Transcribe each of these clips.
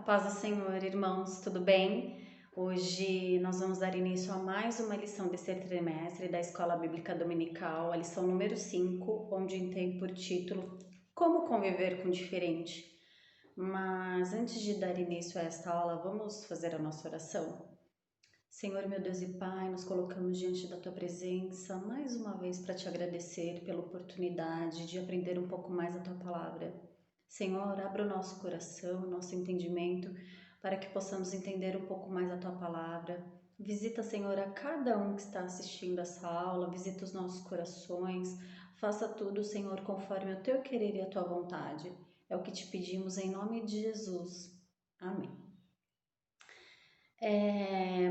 paz do Senhor, irmãos, tudo bem? Hoje nós vamos dar início a mais uma lição desse trimestre da Escola Bíblica Dominical, a lição número 5, onde tem por título Como Conviver com o Diferente. Mas antes de dar início a esta aula, vamos fazer a nossa oração? Senhor, meu Deus e Pai, nos colocamos diante da Tua presença mais uma vez para Te agradecer pela oportunidade de aprender um pouco mais a Tua Palavra. Senhor, abra o nosso coração, o nosso entendimento, para que possamos entender um pouco mais a Tua Palavra. Visita, Senhor, a cada um que está assistindo essa aula, visita os nossos corações, faça tudo, Senhor, conforme o Teu querer e a Tua vontade. É o que te pedimos em nome de Jesus. Amém.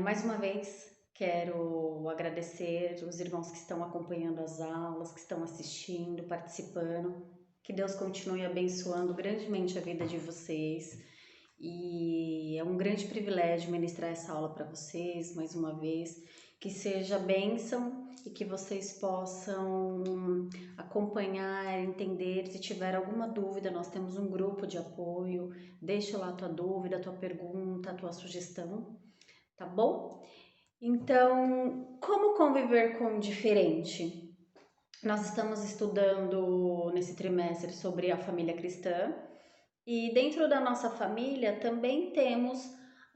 Mais uma vez, quero agradecer os irmãos que estão acompanhando as aulas, que estão assistindo, participando. Que Deus continue abençoando grandemente a vida de vocês. E é um grande privilégio ministrar essa aula para vocês, mais uma vez. Que seja bênção e que vocês possam acompanhar, entender. Se tiver alguma dúvida, nós temos um grupo de apoio. Deixa lá a tua dúvida, a tua pergunta, a tua sugestão, tá bom? Então, como conviver com o diferente? Nós estamos estudando nesse trimestre sobre a família cristã e dentro da nossa família também temos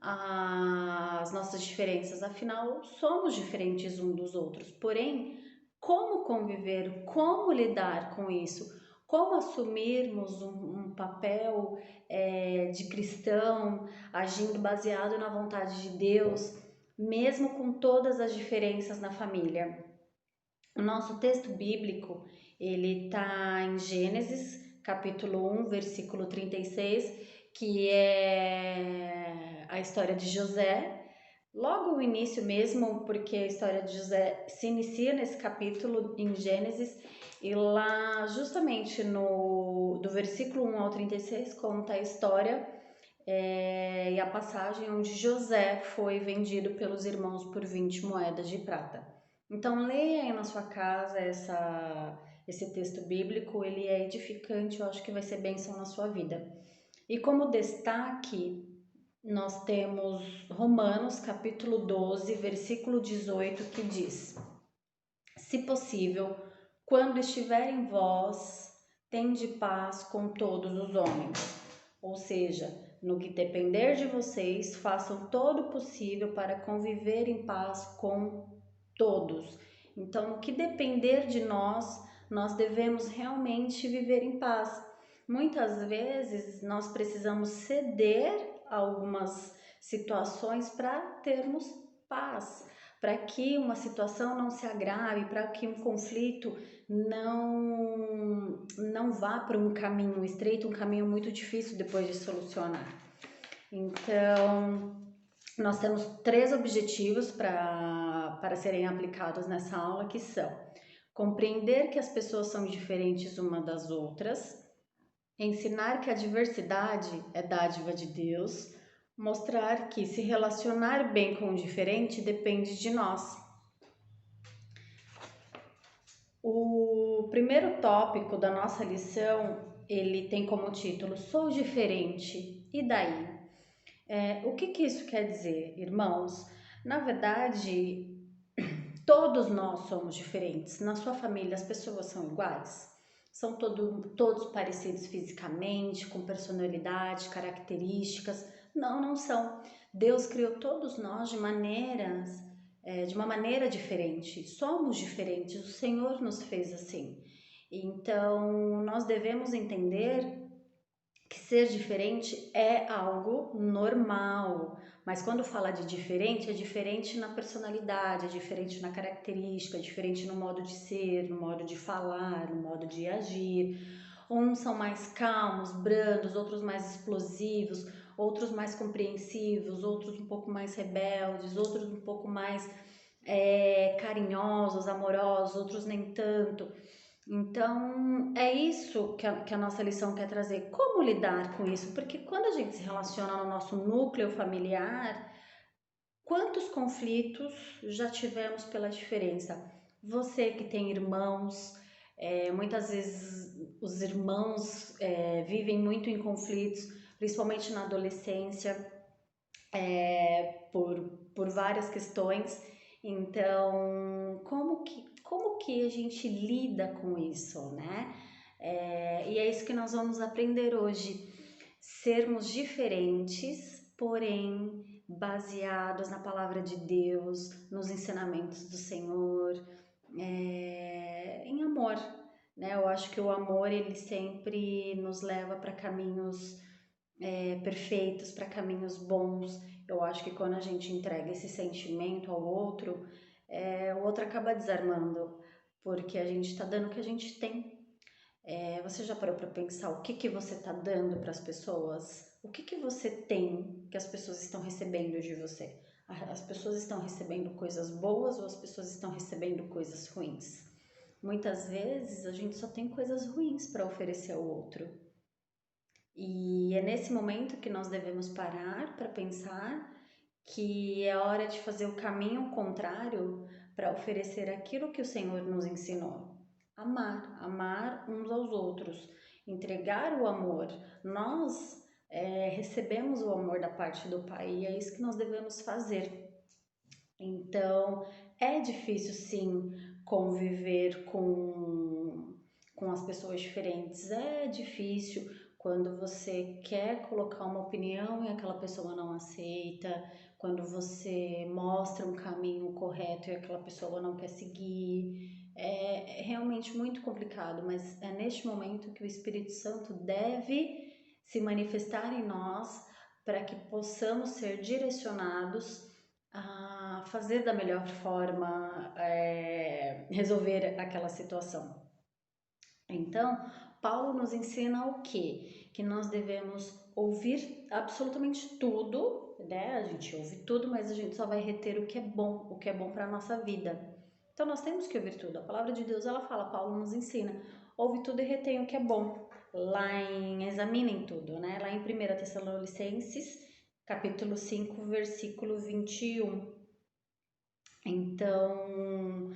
as nossas diferenças, afinal, somos diferentes uns dos outros. Porém, como conviver, como lidar com isso? Como assumirmos um papel de cristão, agindo baseado na vontade de Deus, mesmo com todas as diferenças na família? O nosso texto bíblico, ele está em Gênesis, capítulo 1, versículo 36, que é a história de José. Logo o início mesmo, porque a história de José se inicia nesse capítulo em Gênesis, e lá justamente do versículo 1 ao 36 conta a história e a passagem onde José foi vendido pelos irmãos por 20 moedas de prata. Então leia aí na sua casa esse texto bíblico, ele é edificante, eu acho que vai ser bênção na sua vida. E como destaque, nós temos Romanos capítulo 12, versículo 18, que diz: Se possível, quando estiver em vós, tende paz com todos os homens. Ou seja, no que depender de vocês, façam todo o possível para conviver em paz com todos. Então, no que depender de nós, nós devemos realmente viver em paz. Muitas vezes nós precisamos ceder a algumas situações para termos paz, para que uma situação não se agrave, para que um conflito não vá para um caminho estreito, um caminho muito difícil depois de solucionar. Então, nós temos 3 objetivos para serem aplicados nessa aula, que são: compreender que as pessoas são diferentes uma das outras, ensinar que a diversidade é dádiva de Deus, mostrar que se relacionar bem com o diferente depende de nós. O primeiro tópico da nossa lição, ele tem como título Sou diferente, e daí? O que isso quer dizer, irmãos? Na verdade, todos nós somos diferentes. Na sua família, as pessoas são iguais? São todos parecidos fisicamente, com personalidade, características? Não, não são. Deus criou todos nós de uma maneira diferente. Somos diferentes. O Senhor nos fez assim. Então, nós devemos entender que ser diferente é algo normal, mas quando fala de diferente, é diferente na personalidade, é diferente na característica, é diferente no modo de ser, no modo de falar, no modo de agir. Uns são mais calmos, brandos, outros mais explosivos, outros mais compreensivos, outros um pouco mais rebeldes, outros um pouco mais carinhosos, amorosos, outros nem tanto. Então, é isso que a nossa lição quer trazer. Como lidar com isso? Porque quando a gente se relaciona no nosso núcleo familiar, quantos conflitos já tivemos pela diferença? Você que tem irmãos, muitas vezes os irmãos vivem muito em conflitos principalmente na adolescência, por várias questões. Então, como que a gente lida com isso, né? E é isso que nós vamos aprender hoje. Sermos diferentes, porém baseados na palavra de Deus, nos ensinamentos do Senhor, em amor, né? Eu acho que o amor, ele sempre nos leva para caminhos perfeitos, para caminhos bons. Eu acho que quando a gente entrega esse sentimento ao outro, o outro acaba desarmando, porque a gente está dando o que a gente tem. Você já parou para pensar o que que você está dando para as pessoas? O que que você tem que as pessoas estão recebendo de você? As pessoas estão recebendo coisas boas ou as pessoas estão recebendo coisas ruins? Muitas vezes a gente só tem coisas ruins para oferecer ao outro. E é nesse momento que nós devemos parar para pensar que é hora de fazer o caminho contrário para oferecer aquilo que o Senhor nos ensinou. Amar uns aos outros, entregar o amor. Nós recebemos o amor da parte do Pai e é isso que nós devemos fazer. Então, é difícil sim conviver com as pessoas diferentes, é difícil quando você quer colocar uma opinião e aquela pessoa não aceita, quando você mostra um caminho correto e aquela pessoa não quer seguir. É realmente muito complicado, mas é neste momento que o Espírito Santo deve se manifestar em nós para que possamos ser direcionados a fazer da melhor forma, resolver aquela situação. Então, Paulo nos ensina o quê? Que nós devemos ouvir absolutamente tudo, né? A gente ouve tudo, mas a gente só vai reter o que é bom para a nossa vida. Então, nós temos que ouvir tudo. A palavra de Deus, ela fala, Paulo nos ensina, ouve tudo e retém o que é bom. Lá em Examinem tudo, né? Lá em 1 Tessalonicenses, capítulo 5, versículo 21. Então,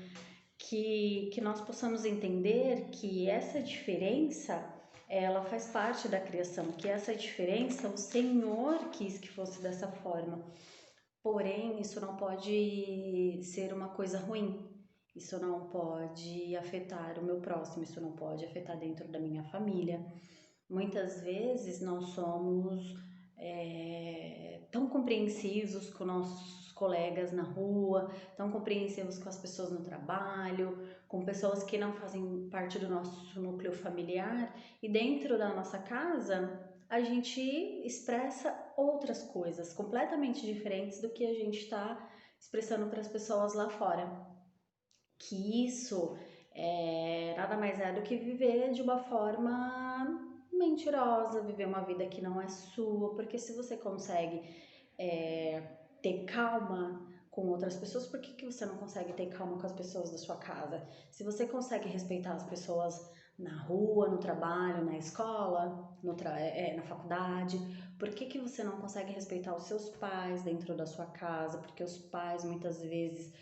que nós possamos entender que essa diferença, ela faz parte da criação, que essa diferença o Senhor quis que fosse dessa forma. Porém, isso não pode ser uma coisa ruim. Isso não pode afetar o meu próximo, isso não pode afetar dentro da minha família. Muitas vezes nós somos tão compreensivos com nossos colegas na rua, tão compreensivos com as pessoas no trabalho, com pessoas que não fazem parte do nosso núcleo familiar, e dentro da nossa casa a gente expressa outras coisas completamente diferentes do que a gente está expressando para as pessoas lá fora. Que isso nada mais é do que viver de uma forma mentirosa, viver uma vida que não é sua, porque se você consegue ter calma com outras pessoas, por que você não consegue ter calma com as pessoas da sua casa? Se você consegue respeitar as pessoas na rua, no trabalho, na escola, na faculdade, por que você não consegue respeitar os seus pais dentro da sua casa? Porque os pais muitas vezes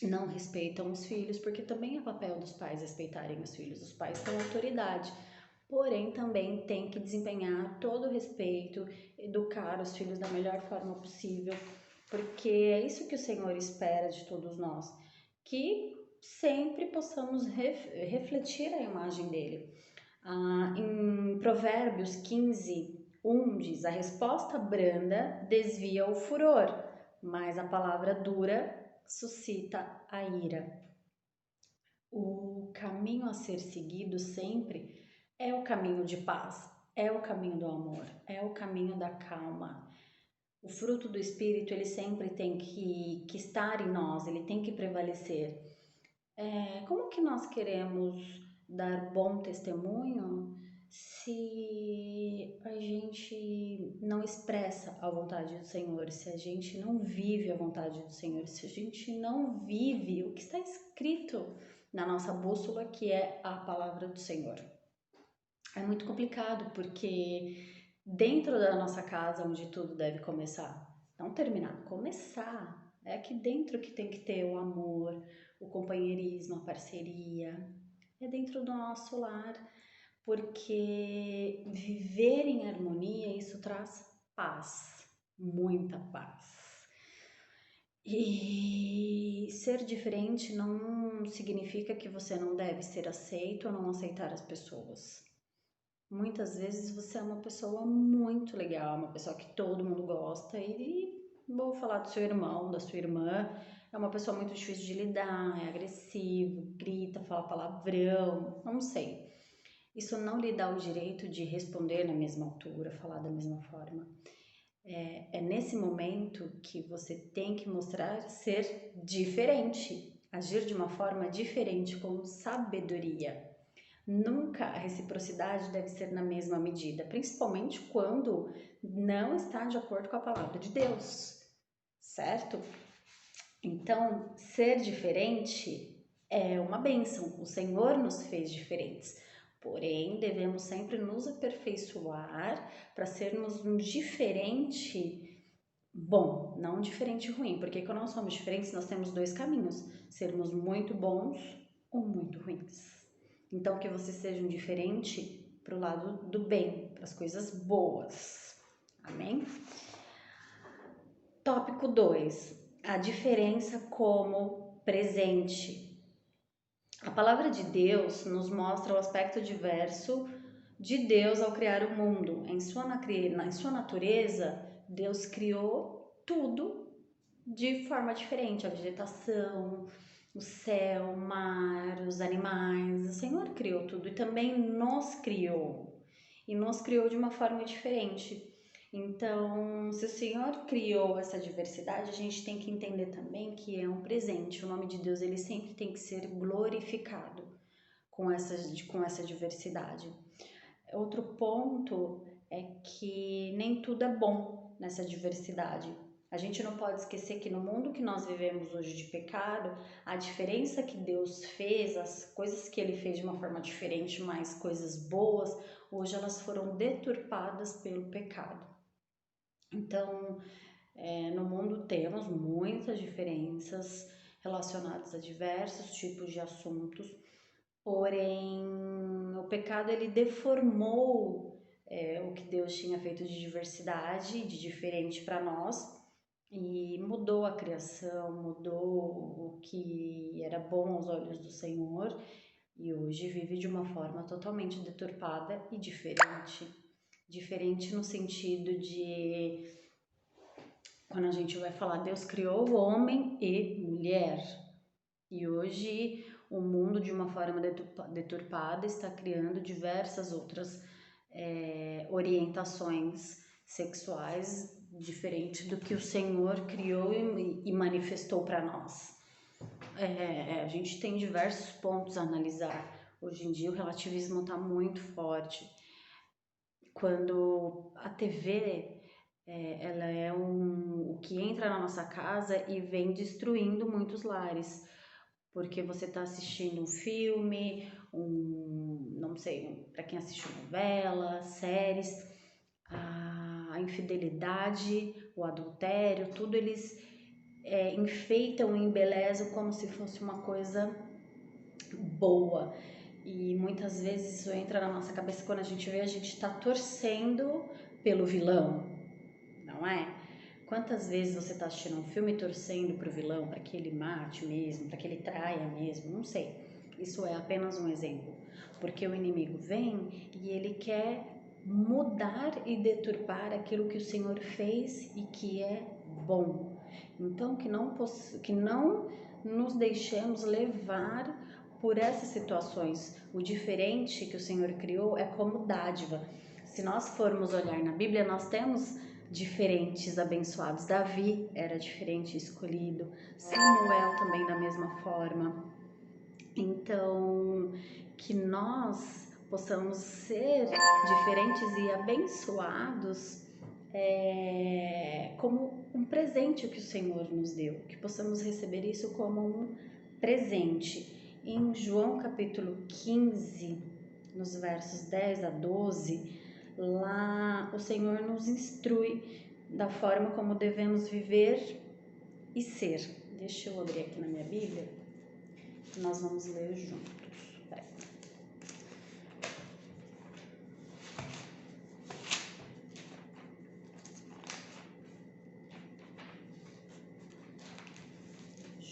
não respeitam os filhos, porque também é papel dos pais respeitarem os filhos. Os pais têm autoridade, porém também tem que desempenhar todo o respeito, educar os filhos da melhor forma possível, porque é isso que o Senhor espera de todos nós, que sempre possamos refletir a imagem dele. Em Provérbios 15:1 diz: a resposta branda desvia o furor, mas a palavra dura suscita a ira. O caminho a ser seguido sempre é o caminho de paz, é o caminho do amor, é o caminho da calma. O fruto do Espírito, ele sempre tem que estar em nós, ele tem que prevalecer. Como que nós queremos dar bom testemunho se a gente não expressa a vontade do Senhor, se a gente não vive a vontade do Senhor, se a gente não vive o que está escrito na nossa bússola, que é a palavra do Senhor? É muito complicado, porque dentro da nossa casa, onde tudo deve começar, não terminar, começar. É aqui dentro que tem que ter o amor, o companheirismo, a parceria. É dentro do nosso lar, porque viver em harmonia, isso traz paz, muita paz. E ser diferente não significa que você não deve ser aceito ou não aceitar as pessoas. Muitas vezes você é uma pessoa muito legal, uma pessoa que todo mundo gosta e vou falar do seu irmão, da sua irmã, é uma pessoa muito difícil de lidar, é agressivo, grita, fala palavrão, não sei. Isso não lhe dá o direito de responder na mesma altura, falar da mesma forma. É nesse momento que você tem que mostrar ser diferente, agir de uma forma diferente, com sabedoria. Nunca a reciprocidade deve ser na mesma medida, principalmente quando não está de acordo com a palavra de Deus, certo? Então, ser diferente é uma bênção. O Senhor nos fez diferentes. Porém, devemos sempre nos aperfeiçoar para sermos um diferente bom, não um diferente ruim, porque quando nós somos diferentes, nós temos dois caminhos: sermos muito bons ou muito ruins. Então, que você seja um diferente para o lado do bem, para as coisas boas. Amém? Tópico 2. A diferença como presente. A palavra de Deus nos mostra o aspecto diverso de Deus ao criar o mundo. Em sua natureza, Deus criou tudo de forma diferente. A vegetação, o céu, o mar, os animais. O Senhor criou tudo e também nos criou. E nos criou de uma forma diferente. Então, se o Senhor criou essa diversidade, a gente tem que entender também que é um presente. O nome de Deus, ele sempre tem que ser glorificado com essa diversidade. Outro ponto é que nem tudo é bom nessa diversidade. A gente não pode esquecer que no mundo que nós vivemos hoje de pecado, a diferença que Deus fez, as coisas que Ele fez de uma forma diferente, mas coisas boas, hoje elas foram deturpadas pelo pecado. Então, no mundo temos muitas diferenças relacionadas a diversos tipos de assuntos, porém o pecado ele deformou o que Deus tinha feito de diversidade, de diferente para nós, e mudou a criação, mudou o que era bom aos olhos do Senhor, e hoje vive de uma forma totalmente deturpada e diferente. Diferente no sentido de, quando a gente vai falar, Deus criou o homem e mulher. E hoje o mundo, de uma forma deturpada, está criando diversas outras orientações sexuais diferentes do que o Senhor criou e manifestou para nós. A gente tem diversos pontos a analisar. Hoje em dia o relativismo está muito forte. Quando a TV ela é o que entra na nossa casa e vem destruindo muitos lares, porque você está assistindo um filme, não sei, para quem assiste novela, séries, a infidelidade, o adultério, tudo eles enfeitam e embelezam como se fosse uma coisa boa. E muitas vezes isso entra na nossa cabeça quando a gente vê, a gente está torcendo pelo vilão, não é? Quantas vezes você está assistindo um filme torcendo para o vilão, para que ele mate mesmo, para que ele traia mesmo, não sei. Isso é apenas um exemplo, porque o inimigo vem e ele quer mudar e deturpar aquilo que o Senhor fez e que é bom. Então que não nos deixemos levar por essas situações. O diferente que o Senhor criou é como dádiva. Se nós formos olhar na Bíblia, nós temos diferentes abençoados. Davi era diferente, escolhido. Samuel também da mesma forma. Então, que nós possamos ser diferentes e abençoados como um presente que o Senhor nos deu. Que possamos receber isso como um presente. Em João capítulo 15, nos versos 10 a 12, lá o Senhor nos instrui da forma como devemos viver e ser. Deixa eu abrir aqui na minha Bíblia, nós vamos ler juntos.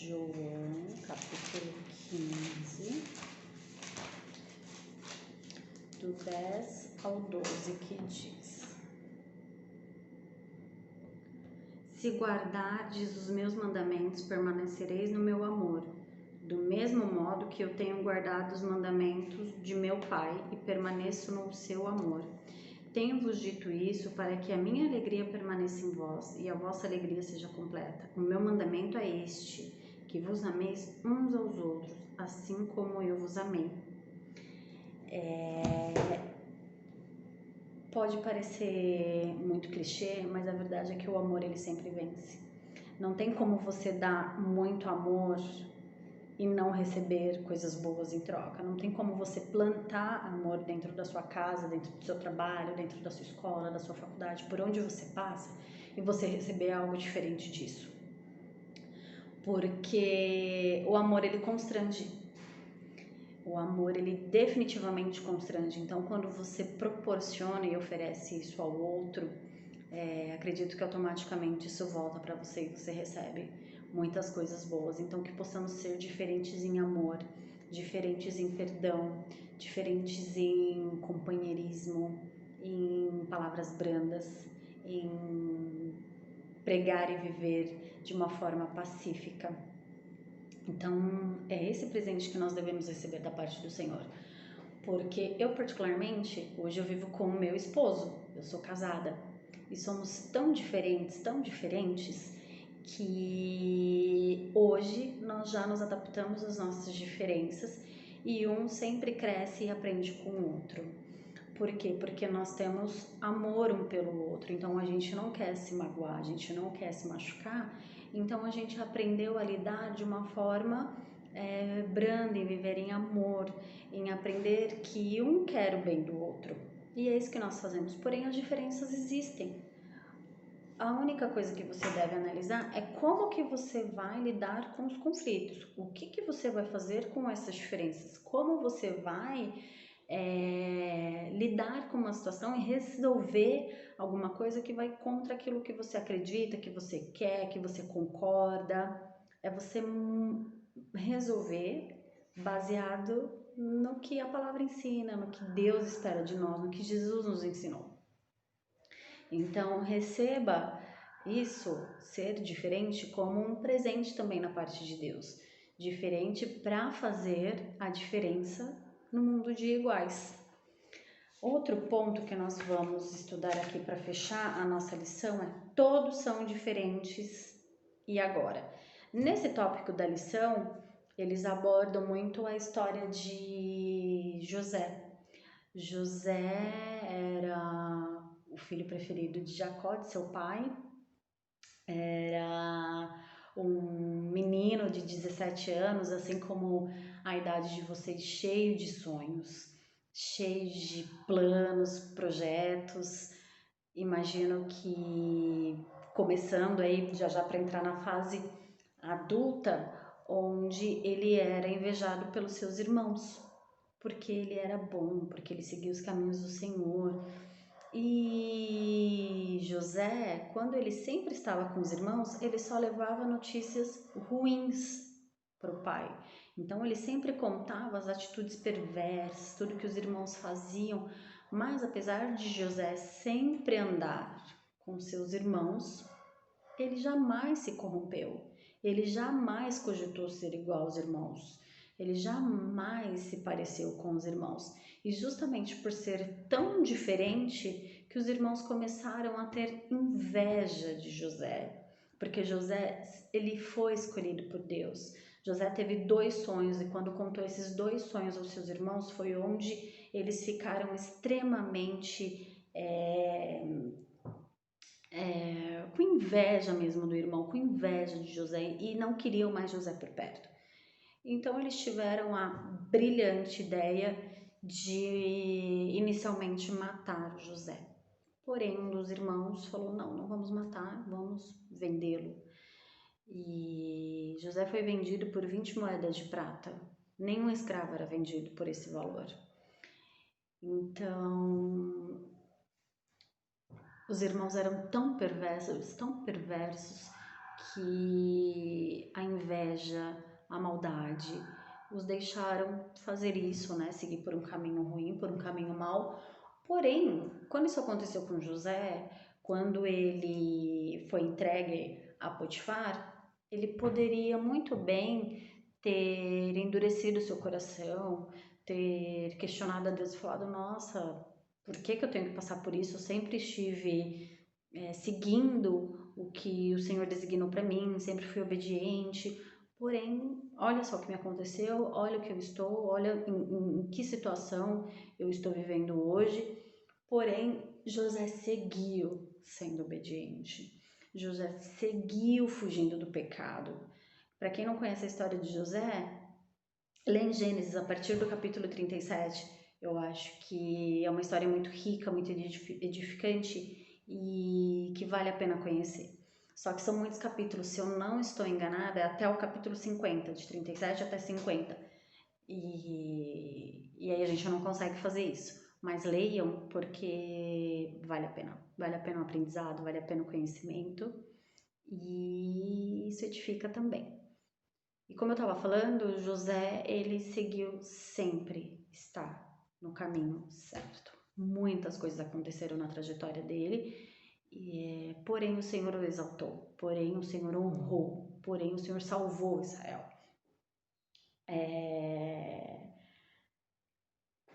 João, capítulo 15, do 10 ao 12, que diz: Se guardardes os meus mandamentos, permanecereis no meu amor, do mesmo modo que eu tenho guardado os mandamentos de meu Pai e permaneço no seu amor. Tenho-vos dito isso para que a minha alegria permaneça em vós e a vossa alegria seja completa. O meu mandamento é este, que vos ameis uns aos outros, assim como eu vos amei. Pode parecer muito clichê, mas a verdade é que o amor ele sempre vence. Não tem como você dar muito amor e não receber coisas boas em troca. Não tem como você plantar amor dentro da sua casa, dentro do seu trabalho, dentro da sua escola, da sua faculdade, por onde você passa, e você receber algo diferente disso. Porque o amor ele constrange. O amor ele definitivamente constrange. Então, quando você proporciona e oferece isso ao outro, acredito que automaticamente isso volta para você e você recebe muitas coisas boas. Então, que possamos ser diferentes em amor, diferentes em perdão, diferentes em companheirismo, em palavras brandas, em pregar e viver de uma forma pacífica. Então, é esse presente que nós devemos receber da parte do Senhor. Porque eu, particularmente, hoje eu vivo com o meu esposo, eu sou casada. E somos tão diferentes, que hoje nós já nos adaptamos às nossas diferenças e um sempre cresce e aprende com o outro. Por quê? Porque nós temos amor um pelo outro, então a gente não quer se magoar, a gente não quer se machucar, então a gente aprendeu a lidar de uma forma branda, em viver em amor, em aprender que um quer o bem do outro. E é isso que nós fazemos, porém as diferenças existem. A única coisa que você deve analisar é como que você vai lidar com os conflitos, o que você vai fazer com essas diferenças, como você vai lidar com uma situação e resolver alguma coisa que vai contra aquilo que você acredita, que você quer, que você concorda. É você resolver baseado no que a palavra ensina, no que Deus espera de nós, no que Jesus nos ensinou. Então, receba isso, ser diferente, como um presente também na parte de Deus. Diferente para fazer a diferença no mundo de iguais. Outro ponto que nós vamos estudar aqui para fechar a nossa lição é: todos são diferentes e agora. Nesse tópico da lição, eles abordam muito a história de José. José era o filho preferido de Jacó, de seu pai. Era um menino de 17 anos, assim como a idade de vocês, cheio de sonhos, cheio de planos, projetos. Imagino que começando aí já para entrar na fase adulta, onde ele era invejado pelos seus irmãos, porque ele era bom, porque ele seguia os caminhos do Senhor. E José, quando ele sempre estava com os irmãos, ele só levava notícias ruins para o pai. Então ele sempre contava as atitudes perversas, tudo que os irmãos faziam. Mas apesar de José sempre andar com seus irmãos, ele jamais se corrompeu. Ele jamais cogitou ser igual aos irmãos. Ele jamais se pareceu com os irmãos. E justamente por ser tão diferente que os irmãos começaram a ter inveja de José. Porque José, ele foi escolhido por Deus. José teve 2 sonhos e quando contou esses 2 sonhos aos seus irmãos foi onde eles ficaram extremamente com inveja mesmo do irmão, com inveja de José e não queriam mais José por perto. Então eles tiveram a brilhante ideia de inicialmente matar José. Porém, um dos irmãos falou: não vamos matar, vamos vendê-lo. E José foi vendido por 20 moedas de prata. Nenhum escravo era vendido por esse valor. Então, os irmãos eram tão perversos, que a inveja, a maldade os deixaram fazer isso, né? Seguir por um caminho ruim, por um caminho mau. Porém, quando isso aconteceu com José, quando ele foi entregue a Potifar, ele poderia muito bem ter endurecido seu coração, ter questionado a Deus e falado: nossa, por que eu tenho que passar por isso? Eu sempre estive seguindo o que o Senhor designou para mim, sempre fui obediente. Porém, olha só o que me aconteceu, olha o que eu estou, olha em que situação eu estou vivendo hoje. Porém, José seguiu sendo obediente. José seguiu fugindo do pecado. Para quem não conhece a história de José, lê em Gênesis, a partir do capítulo 37, eu acho que é uma história muito rica, muito edificante e que vale a pena conhecer. Só que são muitos capítulos, se eu não estou enganada, é até o capítulo 50, de 37 até 50. E aí a gente não consegue fazer isso. Mas leiam, porque vale a pena. Vale a pena o aprendizado, vale a pena o conhecimento e isso edifica também. E como eu estava falando, José, ele seguiu sempre estar no caminho certo. Muitas coisas aconteceram na trajetória dele, porém o Senhor o exaltou, porém o Senhor honrou, porém o Senhor salvou Israel.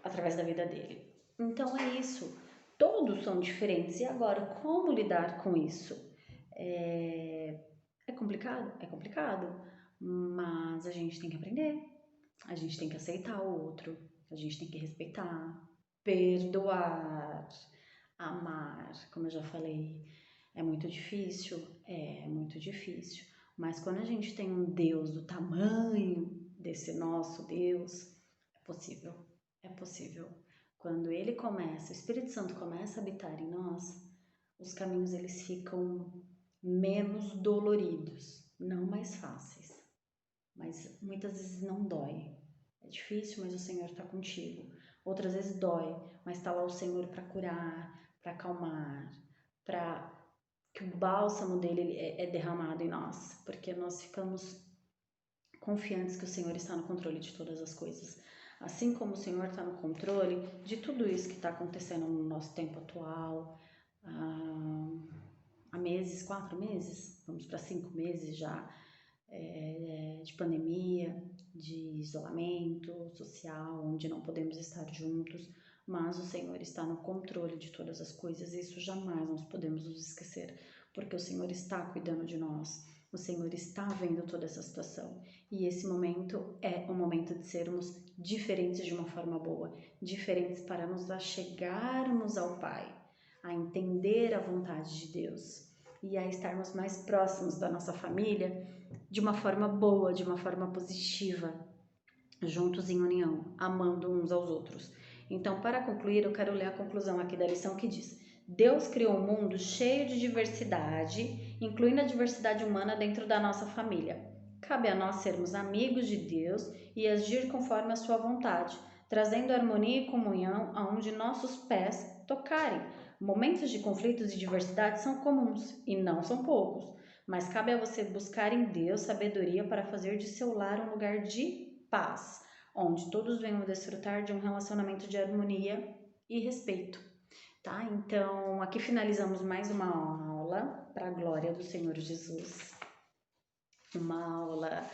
Através da vida dele. Então é isso. Todos são diferentes. E agora, como lidar com isso? É complicado? É complicado. Mas a gente tem que aprender. A gente tem que aceitar o outro. A gente tem que respeitar, perdoar, amar. Como eu já falei, é muito difícil. É muito difícil. Mas quando a gente tem um Deus do tamanho desse nosso Deus, é possível. É possível. Quando ele começa, o Espírito Santo começa a habitar em nós, os caminhos eles ficam menos doloridos, não mais fáceis, mas muitas vezes não dói. É difícil, mas o Senhor está contigo. Outras vezes dói, mas está lá o Senhor para curar, para acalmar, para que o bálsamo dele é derramado em nós, porque nós ficamos confiantes que o Senhor está no controle de todas as coisas. Assim como o Senhor está no controle de tudo isso que está acontecendo no nosso tempo atual, há meses, 4 meses, vamos para 5 meses já, de pandemia, de isolamento social, onde não podemos estar juntos, mas o Senhor está no controle de todas as coisas, e isso jamais nós podemos nos esquecer, porque o Senhor está cuidando de nós, o Senhor está vendo toda essa situação, e esse momento é o momento de sermos diferentes de uma forma boa, diferentes para nos achegarmos ao Pai, a entender a vontade de Deus e a estarmos mais próximos da nossa família de uma forma boa, de uma forma positiva, juntos em união, amando uns aos outros. Então, para concluir, eu quero ler a conclusão aqui da lição que diz: Deus criou um mundo cheio de diversidade, incluindo a diversidade humana dentro da nossa família. Cabe a nós sermos amigos de Deus e agir conforme a sua vontade, trazendo harmonia e comunhão aonde nossos pés tocarem. Momentos de conflitos e diversidade são comuns e não são poucos, mas cabe a você buscar em Deus sabedoria para fazer de seu lar um lugar de paz, onde todos venham desfrutar de um relacionamento de harmonia e respeito. Tá? Então, aqui finalizamos mais uma aula para a glória do Senhor Jesus. Uma aula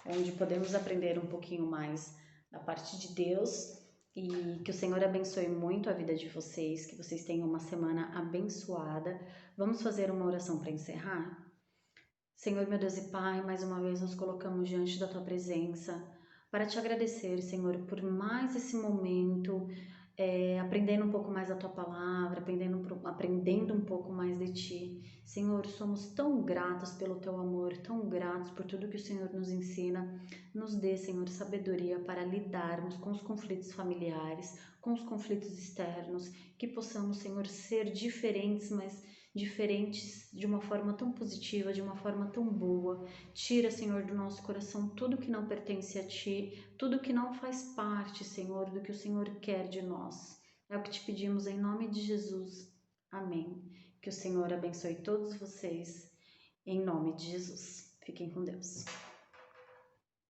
onde podemos aprender um pouquinho mais da parte de Deus e que o Senhor abençoe muito a vida de vocês, que vocês tenham uma semana abençoada. Vamos fazer uma oração para encerrar? Senhor, meu Deus e Pai, mais uma vez nos colocamos diante da Tua presença para te agradecer, Senhor, por mais esse momento, aprendendo um pouco mais da Tua palavra, aprendendo um pouco mais de Ti. Senhor, somos tão gratos pelo Teu amor, tão gratos por tudo que o Senhor nos ensina. Nos dê, Senhor, sabedoria para lidarmos com os conflitos familiares, com os conflitos externos, que possamos, Senhor, ser diferentes, mas diferentes de uma forma tão positiva, de uma forma tão boa. Tira, Senhor, do nosso coração tudo que não pertence a Ti, tudo que não faz parte, Senhor, do que o Senhor quer de nós. É o que te pedimos em nome de Jesus. Amém. Que o Senhor abençoe todos vocês em nome de Jesus. Fiquem com Deus.